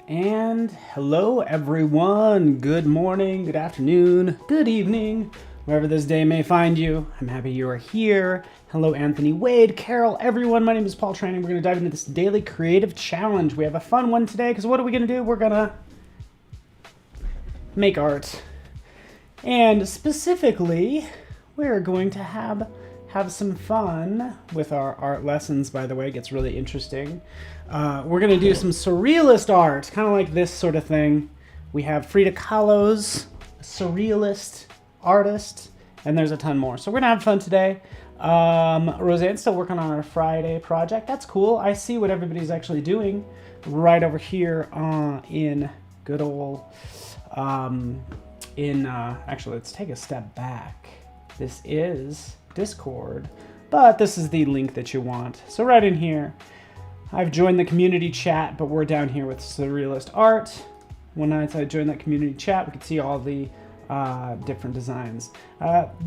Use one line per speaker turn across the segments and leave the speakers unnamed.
And hello everyone, good morning, good afternoon, good evening, wherever this day may find you. I'm happy you are here. Hello Anthony, Wade, Carol, everyone. My name is Paul Training. We're going to dive into this daily creative challenge. We have a fun one today because what are we going to do? We're going to make art. And specifically, we're going to have some fun with our art lessons. By the way, it gets really interesting. We're going to do some surrealist art, kind of like this sort of thing. We have Frida Kahlo's surrealist artist, and there's a ton more. So we're going to have fun today. Roseanne's still working on our Friday project. That's cool. I see what everybody's actually doing right over here in good old, actually, let's take a step back. This is Discord, but this is the link that you want. So right in here, I've joined the community chat, but we're down here with surrealist art. When I joined that community chat, we can see all the different designs.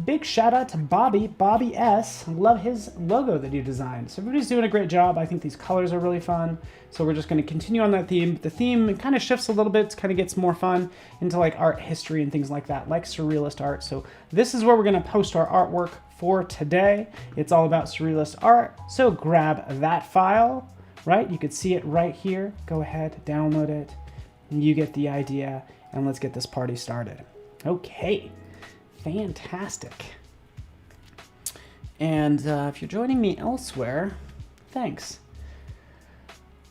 Big shout out to Bobby S. I love his logo that he designed. So everybody's doing a great job. I think these colors are really fun. So we're just going to continue on that theme. The theme kind of shifts a little bit, kind of gets more fun into like art history and things like that, like surrealist art. So this is where we're going to post our artwork for today. It's all about surrealist art. So grab that file, right? You could see it right here. Go ahead, download it. You get the idea, and let's get this party started. Okay, fantastic. And if you're joining me elsewhere, thanks.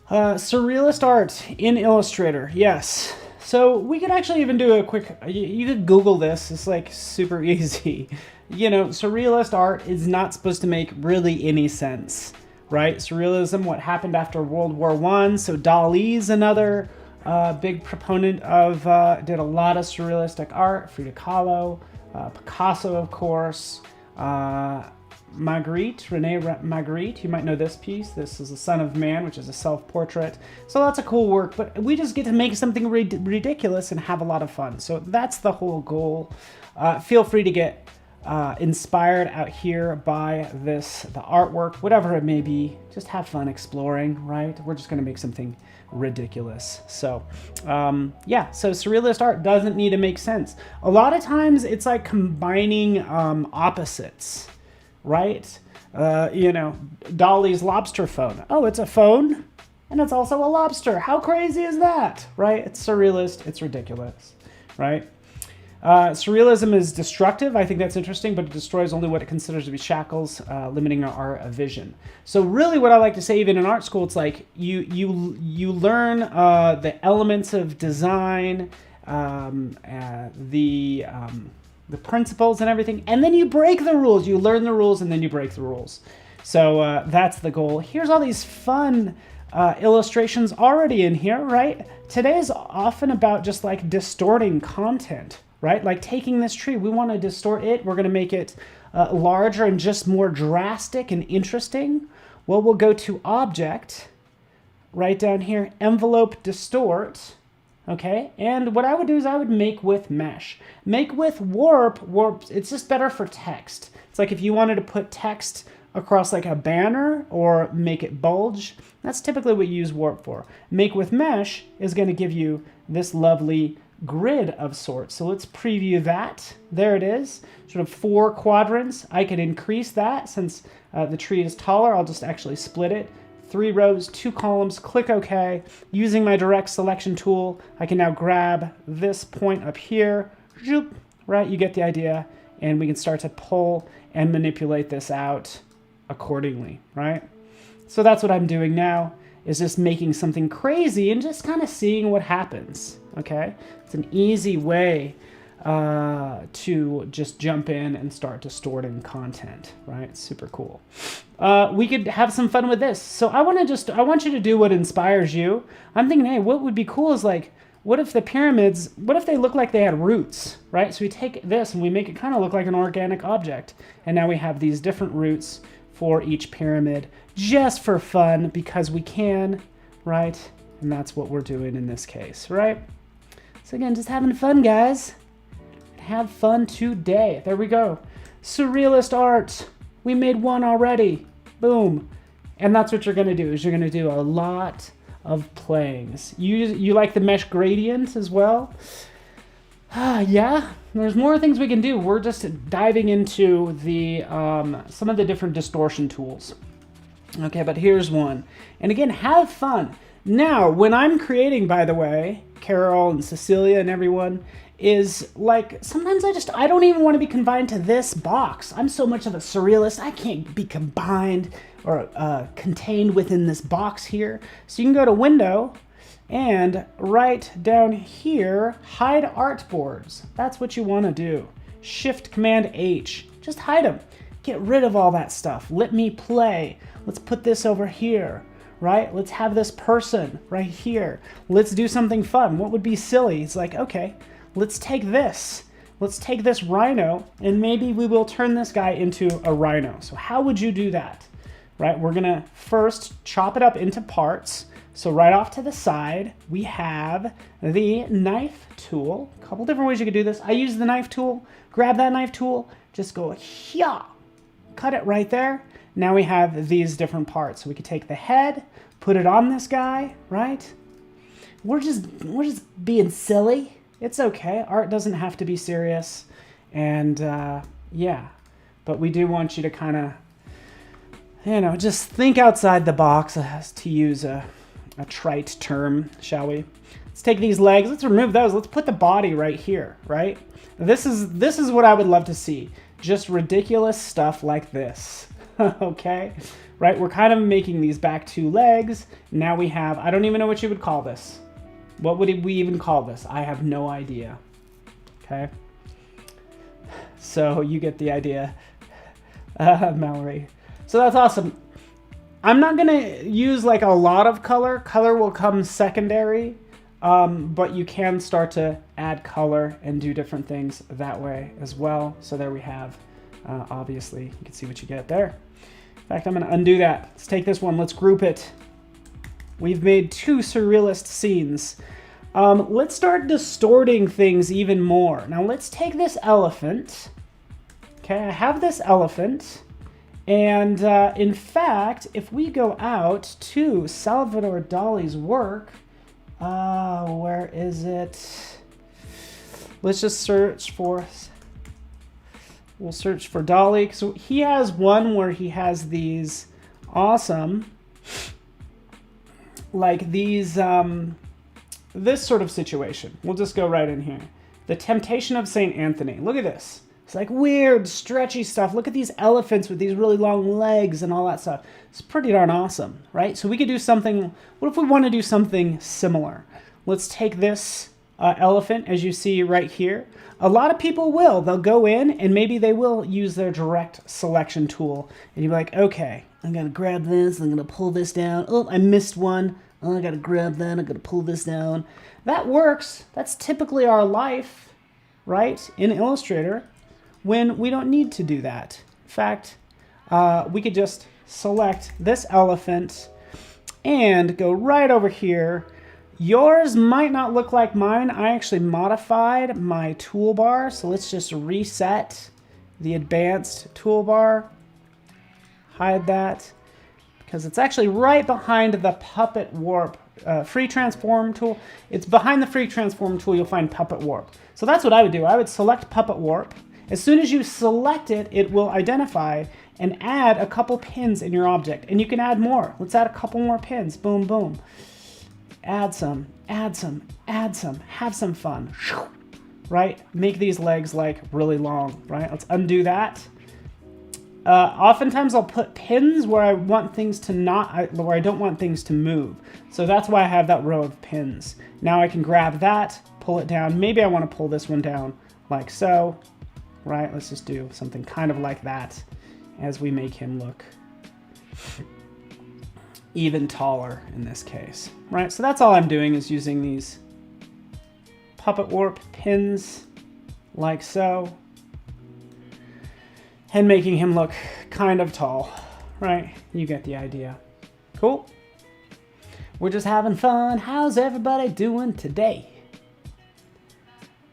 Surrealist art in Illustrator, yes. So we could actually even do a quick, you could Google this, it's like super easy. You know, surrealist art is not supposed to make really any sense, right? Surrealism, what happened after World War I, so Dali's another big proponent of, did a lot of surrealistic art. Frida Kahlo, Picasso, of course, Magritte, Rene Magritte, you might know this piece. This is The Son of Man, which is a self-portrait. So lots of cool work, but we just get to make something ridiculous and have a lot of fun. So that's the whole goal. Feel free to get inspired out here by the artwork, whatever it may be. Just have fun exploring, right? We're just going to make something ridiculous. So yeah, so surrealist art doesn't need to make sense. A lot of times it's like combining opposites, right? You know, Dali's lobster phone. Oh, it's a phone and it's also a lobster. How crazy is that, right? It's surrealist, it's ridiculous, right? Surrealism is destructive. I think that's interesting, but it destroys only what it considers to be shackles, limiting our vision. So really what I like to say, even in art school, it's like you learn the elements of design, the principles and everything, and then you break the rules. You learn the rules and then you break the rules. So that's the goal. Here's all these fun illustrations already in here, right? Today is often about just like distorting content, right? Like taking this tree, we want to distort it. We're going to make it larger and just more drastic and interesting. Well, we'll go to Object, right down here, Envelope, Distort, okay? And what I would do is I would make with Mesh. Make with Warp, it's just better for text. It's like if you wanted to put text across like a banner or make it bulge, that's typically what you use Warp for. Make with Mesh is going to give you this lovely grid of sorts. So let's preview that. There it is, sort of 4 quadrants. I can increase that since the tree is taller. I'll just actually split it. 3 rows, 2 columns, click OK. Using my direct selection tool, I can now grab this point up here, right? You get the idea, and we can start to pull and manipulate this out accordingly, right? So that's what I'm doing now, is just making something crazy and just kind of seeing what happens, okay? It's an easy way to just jump in and start distorting content, right? Super cool. We could have some fun with this. So I want you to do what inspires you. I'm thinking, hey, what would be cool is like, what if the pyramids, what if they look like they had roots, right? So we take this and we make it kind of look like an organic object. And now we have these different roots for each pyramid just for fun because we can, right? And that's what we're doing in this case, right? So again, just having fun, guys. Have fun today. There we go. Surrealist art. We made one already. Boom. And that's what you're going to do, is you're going to do a lot of playings. You like the mesh gradient as well? Yeah, there's more things we can do. We're just diving into the some of the different distortion tools. Okay, but here's one. And again, have fun. Now, when I'm creating, by the way, Carol and Cecilia and everyone, is like, sometimes I don't even want to be confined to this box. I'm so much of a surrealist, I can't be combined or contained within this box here. So you can go to Window, and right down here, hide artboards. That's what you want to do. Shift Command H. Just hide them. Get rid of all that stuff. Let me play. Let's put this over here, right? Let's have this person right here. Let's do something fun. What would be silly? It's like, okay, let's take this. Let's take this rhino, and maybe we will turn this guy into a rhino. So how would you do that? Right? We're going to first chop it up into parts. So right off to the side, we have the knife tool. A couple different ways you could do this. I use the knife tool. Grab that knife tool. Just go here. Cut it right there. Now we have these different parts. So we could take the head, put it on this guy, right? We're just being silly. It's okay. Art doesn't have to be serious. And yeah, but we do want you to kind of, you know, just think outside the box, to use a trite term, shall we? Let's take these legs, let's remove those, let's put the body right here, right? This is what I would love to see. Just ridiculous stuff like this, okay? Right, we're kind of making these back two legs. Now we have, I don't even know what you would call this. What would we even call this? I have no idea, okay? So you get the idea, Mallory. So that's awesome. I'm not gonna use like a lot of color. Color will come secondary, but you can start to add color and do different things that way as well. So there we have, obviously, you can see what you get there. In fact, I'm gonna undo that. Let's take this one, let's group it. We've made two surrealist scenes. Let's start distorting things even more. Now let's take this elephant. Okay, I have this elephant. And in fact, if we go out to Salvador Dali's work, where is it? Let's just search for, we'll search for Dali. So he has one where he has these awesome, like these, this sort of situation. We'll just go right in here. The Temptation of St. Anthony. Look at this. It's like weird, stretchy stuff. Look at these elephants with these really long legs and all that stuff. It's pretty darn awesome, right? So we could do something, what if we want to do something similar? Let's take this elephant, as you see right here. A lot of people will. They'll go in and maybe they will use their direct selection tool. And you'll be like, okay, I'm going to grab this. I'm going to pull this down. Oh, I missed one. Oh, I got to grab that. I'm going to pull this down. That works. That's typically our life, right, in Illustrator, when we don't need to do that. In fact, we could just select this elephant and go right over here. Yours might not look like mine. I actually modified my toolbar, so let's just reset the advanced toolbar. Hide that, because it's actually right behind the Puppet Warp free transform tool. It's behind the free transform tool, you'll find Puppet Warp. So that's what I would do. I would select Puppet Warp. As soon as you select it, it will identify and add a couple pins in your object. And you can add more. Let's add a couple more pins. Boom, boom. Add some, add some, add some. Have some fun. Right? Make these legs like really long, right? Let's undo that. Oftentimes I'll put pins where I want things to where I don't want things to move. So that's why I have that row of pins. Now I can grab that, pull it down. Maybe I want to pull this one down like so. Right, let's just do something kind of like that as we make him look even taller in this case. Right, so that's all I'm doing is using these Puppet Warp pins like so and making him look kind of tall. Right, you get the idea. Cool. We're just having fun. How's everybody doing today?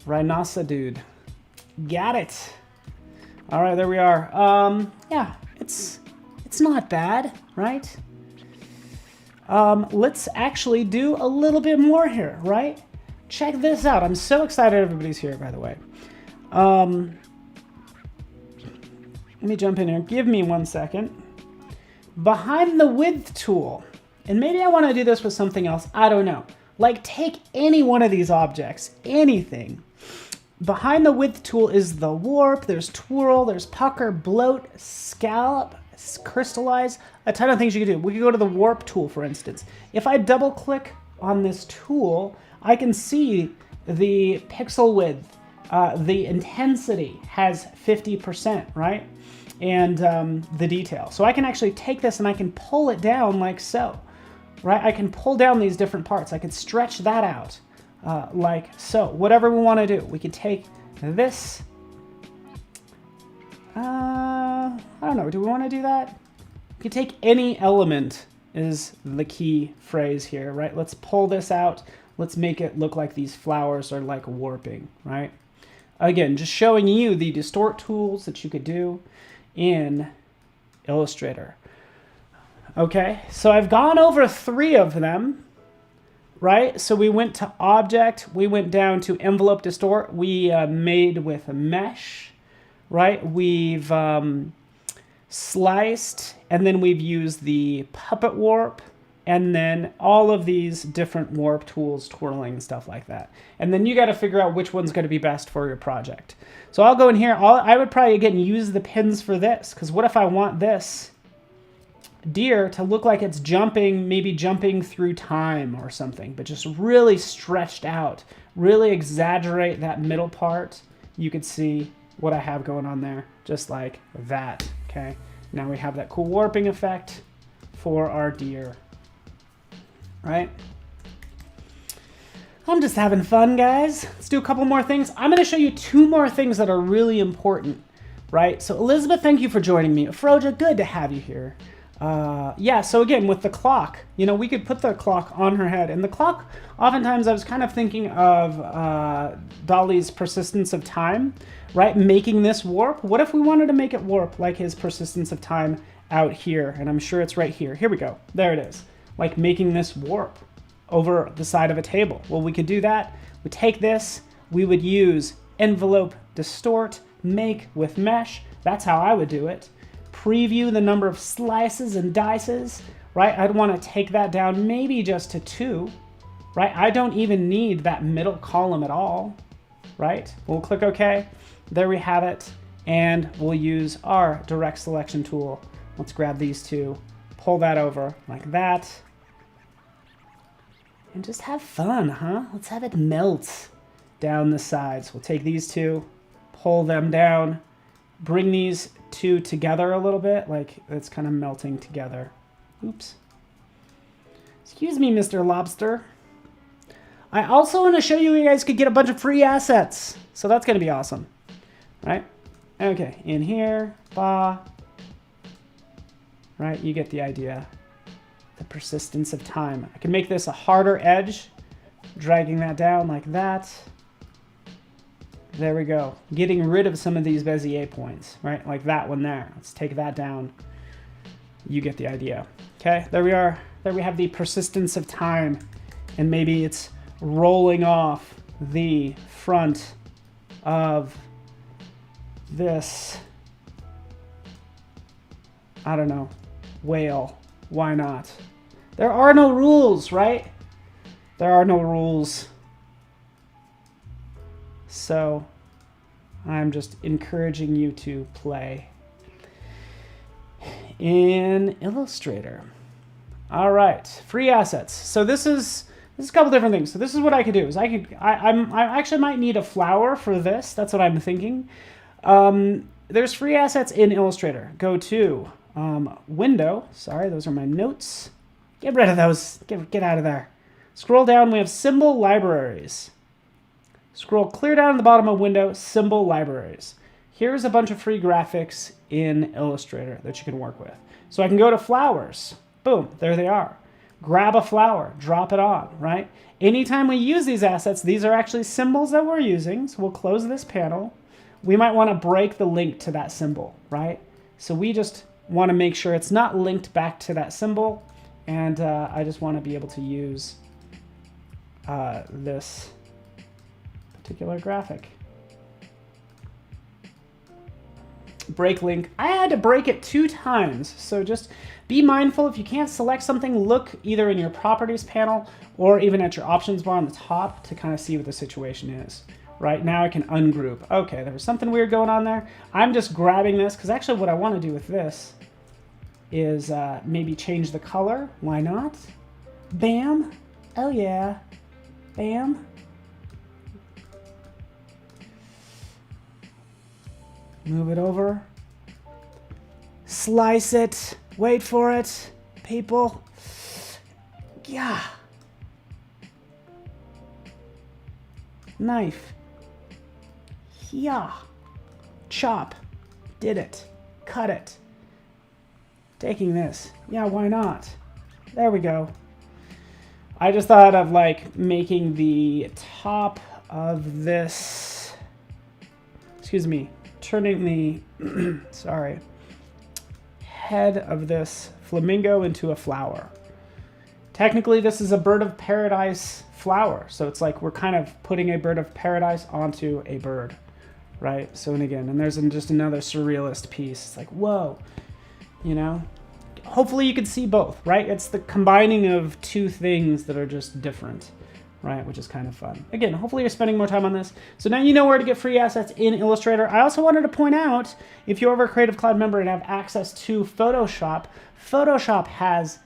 Rhinosa dude. Got it. All right, there we are. Yeah, it's not bad, right? let's actually do a little bit more here, right? Check this out. I'm so excited everybody's here, by the way. Let me jump in here. Give me 1 second. Behind the width tool, and maybe I want to do this with something else. I don't know. Like, take any one of these objects, anything. Behind the width tool is the warp, there's twirl, there's pucker, bloat, scallop, crystallize, a ton of things you can do. We could go to the warp tool, for instance. If I double click on this tool, I can see the pixel width, the intensity has 50%, right? And the detail. So I can actually take this and I can pull it down like so, right? I can pull down these different parts. I can stretch that out. Like so, whatever we want to do. We could take this, I don't know, do we want to do that? We could take any element is the key phrase here, right? Let's pull this out. Let's make it look like these flowers are like warping, right? Again, just showing you the distort tools that you could do in Illustrator. Okay, so I've gone over 3 of them. Right, so we went to object, we went down to envelope distort, we made with a mesh, right? We've sliced, and then we've used the puppet warp, and then all of these different warp tools, twirling and stuff like that. And then you got to figure out which one's going to be best for your project. So I'll go in here, I would probably again use the pins for this, because what if I want this deer to look like it's jumping, maybe jumping through time or something, but just really stretched out, really exaggerate that middle part. You could see what I have going on there, just like that, okay? Now we have that cool warping effect for our deer, right? I'm just having fun, guys. Let's do a couple more things. I'm gonna show you 2 more things that are really important, right? So Elizabeth, thank you for joining me. Froja, good to have you here. Yeah, so again, with the clock, you know, we could put the clock on her head. And the clock, oftentimes I was kind of thinking of Dali's persistence of time, right? Making this warp. What if we wanted to make it warp like his persistence of time out here? And I'm sure it's right here. Here we go. There it is. Like making this warp over the side of a table. Well, we could do that. We take this. We would use envelope, distort, make with mesh. That's how I would do it. Preview the number of slices and dices, right? I'd want to take that down maybe just to 2, right? I don't even need that middle column at all, right? We'll click OK. There we have it. And we'll use our direct selection tool. Let's grab these 2, pull that over like that. And just have fun, huh? Let's have it melt down the sides. We'll take these 2, pull them down, bring these 2 together a little bit, like it's kind of melting together. Oops. Excuse me, Mr. Lobster. I also want to show you guys could get a bunch of free assets. So that's going to be awesome. Right? Okay, in here, ba. Right, you get the idea. The persistence of time. I can make this a harder edge, dragging that down like that. There we go. Getting rid of some of these Bezier points, right? Like that one there. Let's take that down. You get the idea. Okay, there we are. There we have the persistence of time. And maybe it's rolling off the front of this, I don't know, whale. Why not? There are no rules, right? There are no rules. So I'm just encouraging you to play in Illustrator. All right, free assets. So this is a couple different things. So this is what I could do. Is I actually might need a flower for this. That's what I'm thinking. There's free assets in Illustrator. Go to Window. Sorry, those are my notes. Get rid of those. Get out of there. Scroll down. We have symbol libraries. Scroll clear down to the bottom of Window, symbol libraries. Here's a bunch of free graphics in Illustrator that you can work with. So I can go to flowers. Boom, there they are. Grab a flower, drop it on, right? Anytime we use these assets, these are actually symbols that we're using. So we'll close this panel. We might want to break the link to that symbol, right? So we just want to make sure it's not linked back to that symbol. And I just want to be able to use this particular graphic. Break link. I had to break it 2 times, so just be mindful. If you can't select something, look either in your properties panel or even at your options bar on the top to kind of see what the situation is. Right now I can ungroup. Okay, there was something weird going on there. I'm just grabbing this because actually what I want to do with this is maybe change the color. Why not? Bam. Oh yeah. Bam. Move it over. Slice it. Wait for it, people. Yeah. Knife. Yeah. Chop. Did it. Cut it. Taking this. Yeah, why not? There we go. I just thought of like making the top of this, excuse me, turning the, sorry, head of this flamingo into a flower. Technically, this is a bird of paradise flower. So it's like we're kind of putting a bird of paradise onto a bird, right? So, and again, and there's just another surrealist piece. It's like, whoa, you know? Hopefully you can see both, right? It's the combining of 2 things that are just different, right? Which is kind of fun. Again, hopefully you're spending more time on this. So now you know where to get free assets in Illustrator. I also wanted to point out, if you're ever a Creative Cloud member and have access to Photoshop, Photoshop has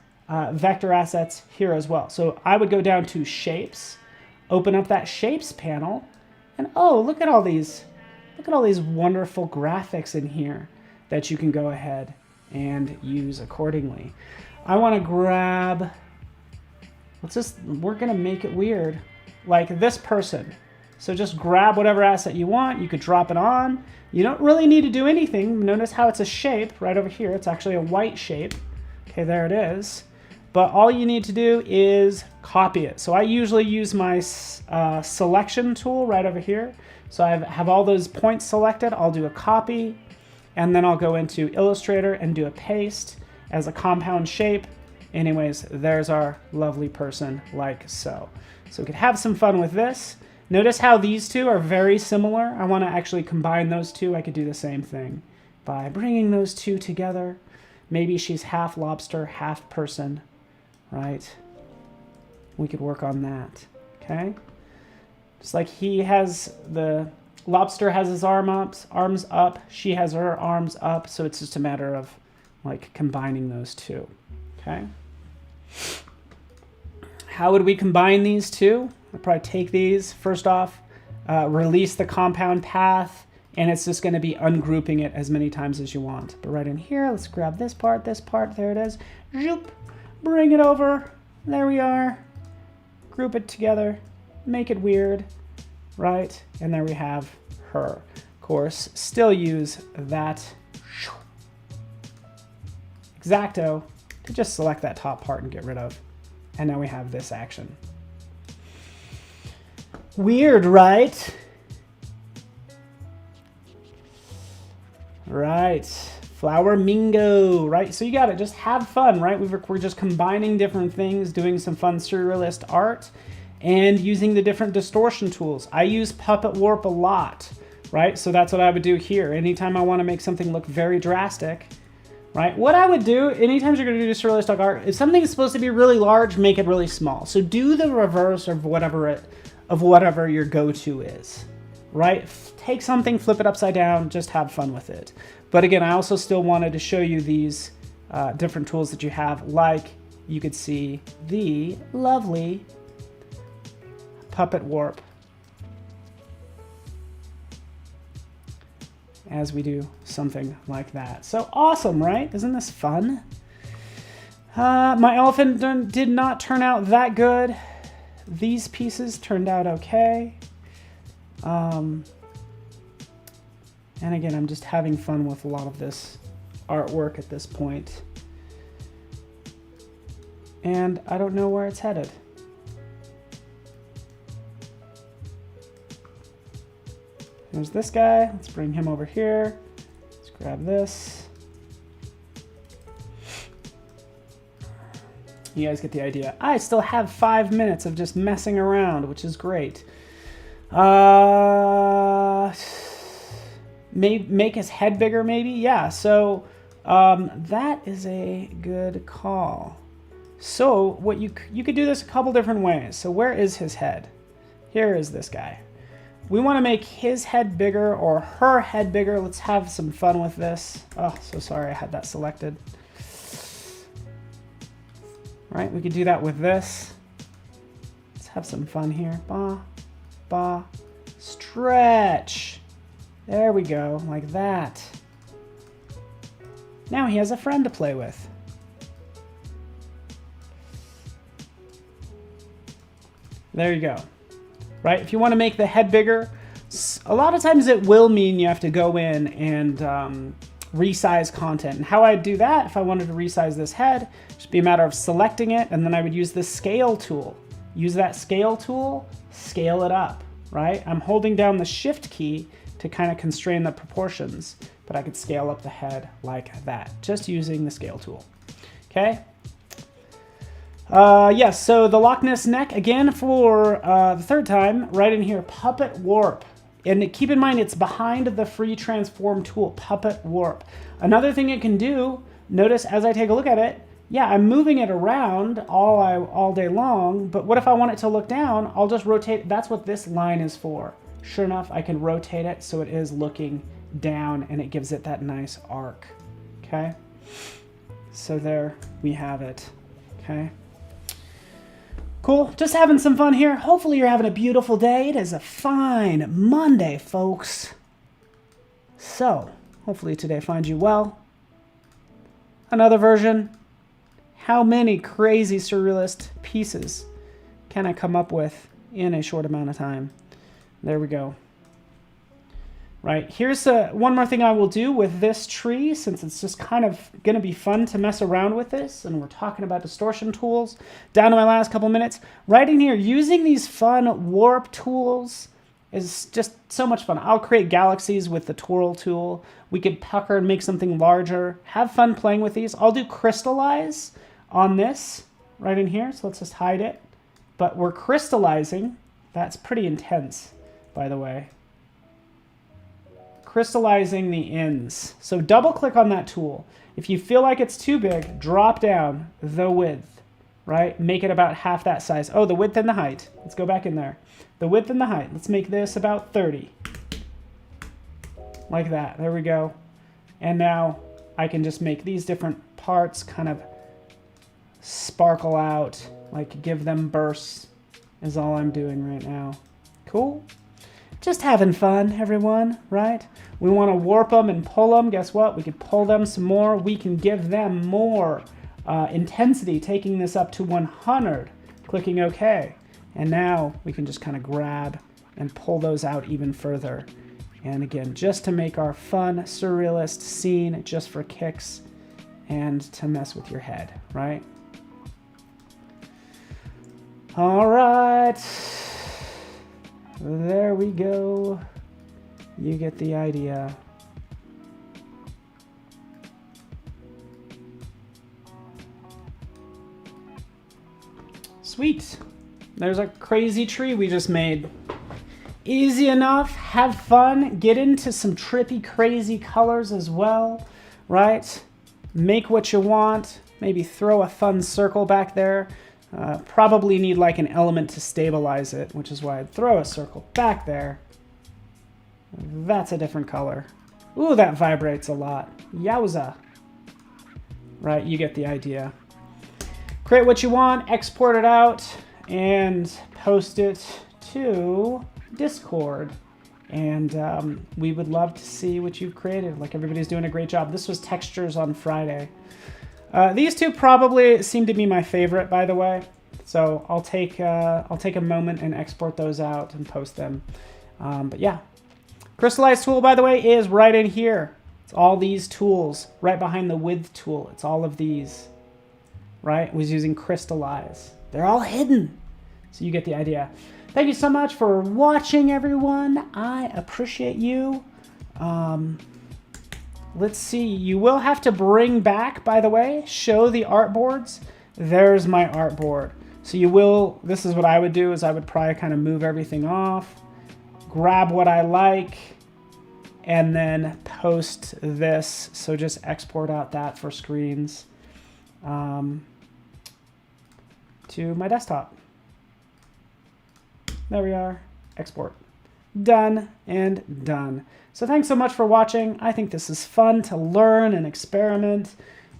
vector assets here as well. So I would go down to Shapes, open up that Shapes panel, and oh, look at all these wonderful graphics in here that you can go ahead and use accordingly. I want to grab, we're going to make it weird, like this person. So just grab whatever asset you want. You could drop it on. You don't really need to do anything. Notice how it's a shape right over here. It's actually a white shape. Okay, there it is. But all you need to do is copy it. So I usually use my selection tool right over here. So I have all those points selected. I'll do a copy, and then I'll go into Illustrator and do a paste as a compound shape. Anyways, there's our lovely person like so. So we could have some fun with this. Notice how these 2 are very similar. I want to actually combine those 2. I could do the same thing by bringing those 2 together. Maybe she's half lobster, half person, right? We could work on that, okay? Just like the lobster has his arms up, she has her arms up, so it's just a matter of like combining those 2, okay? How would we combine these 2? I'll probably take these, first off, release the compound path, and it's just gonna be ungrouping it as many times as you want. But right in here, let's grab this part, there it is, zoop, bring it over, there we are, group it together, make it weird, right? And there we have her. Of course, still use that X-Acto to just select that top part and get rid of. And now we have this action. Weird, right? Right. Flower Mingo, right? So you got to just have fun, right? We're just combining different things, doing some fun surrealist art, and using the different distortion tools. I use Puppet Warp a lot, right? So that's what I would do here. Anytime I want to make something look very drastic, right? What I would do, anytime you're going to do surrealistic art, if something is supposed to be really large, make it really small. So do the reverse of whatever your go-to is, right? Take something, flip it upside down, just have fun with it. But again, I also still wanted to show you these different tools that you have, like you could see the lovely Puppet Warp as we do something like that. So awesome, right? Isn't this fun? My elephant did not turn out that good. These pieces turned out okay. And again, I'm just having fun with a lot of this artwork at this point. And I don't know where it's headed. There's this guy. Let's bring him over here. Let's grab this. You guys get the idea. I still have 5 minutes of just messing around, which is great. Make his head bigger, maybe? Yeah, so that is a good call. So what you could do this a couple different ways. So where is his head? Here is this guy. We want to make his head bigger or her head bigger. Let's have some fun with this. Oh, so sorry I had that selected. Right, we could do that with this. Let's have some fun here. Ba, ba, stretch. There we go, like that. Now he has a friend to play with. There you go. Right, if you want to make the head bigger, a lot of times it will mean you have to go in and resize content. And how I'd do that, if I wanted to resize this head, just be a matter of selecting it, and then I would use the scale tool. Use that scale tool, scale it up, right? I'm holding down the shift key to kind of constrain the proportions, but I could scale up the head like that, just using the scale tool, okay? Yes, so the Loch Ness neck, again, for the third time, right in here, Puppet Warp. And keep in mind, it's behind the free transform tool, Puppet Warp. Another thing it can do, notice as I take a look at it, yeah, I'm moving it around all day long, but what if I want it to look down? I'll just rotate. That's what this line is for. Sure enough, I can rotate it so it is looking down and it gives it that nice arc, okay? So there we have it, okay? Cool, just having some fun here. Hopefully you're having a beautiful day. It is a fine Monday, folks. So, hopefully today finds you well. Another version. How many crazy surrealist pieces can I come up with in a short amount of time? There we go. Right, here's one more thing I will do with this tree, since it's just kind of going to be fun to mess around with this, and we're talking about distortion tools. Down to my last couple minutes. Right in here, using these fun warp tools is just so much fun. I'll create galaxies with the twirl tool. We could pucker and make something larger. Have fun playing with these. I'll do crystallize on this right in here, so let's just hide it. But we're crystallizing. That's pretty intense, by the way. Crystallizing the ends. So double click on that tool. If you feel like it's too big, drop down the width, right? Make it about half that size. Oh, the width and the height. Let's go back in there. The width and the height. Let's make this about 30. Like that. There we go. And now I can just make these different parts kind of sparkle out, like give them bursts is all I'm doing right now. Cool. Just having fun, everyone, right? We want to warp them and pull them. Guess what? We can pull them some more. We can give them more intensity, taking this up to 100, clicking OK. And now we can just kind of grab and pull those out even further. And again, just to make our fun surrealist scene just for kicks and to mess with your head, right? All right. There we go. You get the idea. Sweet. There's a crazy tree we just made. Easy enough. Have fun. Get into some trippy, crazy colors as well, right? Make what you want. Maybe throw a fun circle back there. Probably need like an element to stabilize it, which is why I'd throw a circle back there. That's a different color. Ooh, that vibrates a lot. Yowza. Right, you get the idea. Create what you want, export it out, and post it to Discord. And we would love to see what you've created. Like, everybody's doing a great job. This was textures on Friday. These two probably seem to be my favorite, by the way. So I'll take a moment and export those out and post them. But yeah, Crystallize tool, by the way, is right in here. It's all these tools right behind the width tool. It's all of these, right? I was using Crystallize. They're all hidden. So you get the idea. Thank you so much for watching, everyone. I appreciate you. Let's see. You will have to bring back, by the way, show the artboards. there's my artboard. So you will, this is what I would do, is I would probably kind of move everything off, grab what I like, and then post this. So just export out that for screens to my desktop. There we are, export. Done and done. So thanks so much for watching. I think this is fun to learn and experiment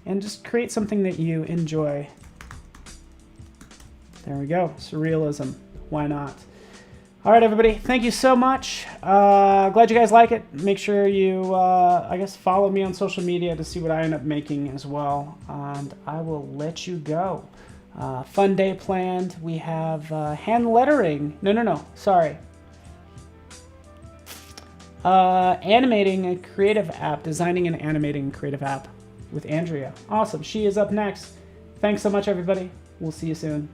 and just create something that you enjoy. There we go, surrealism, why not? All right, everybody, thank you so much. Glad you guys like it. Make sure you, I guess, follow me on social media to see what I end up making as well. And I will let you go. Fun day planned. We have hand lettering. No, sorry. Animating a creative app, designing and animating a creative app with Andrea. Awesome, she is up next. Thanks so much, everybody. We'll see you soon.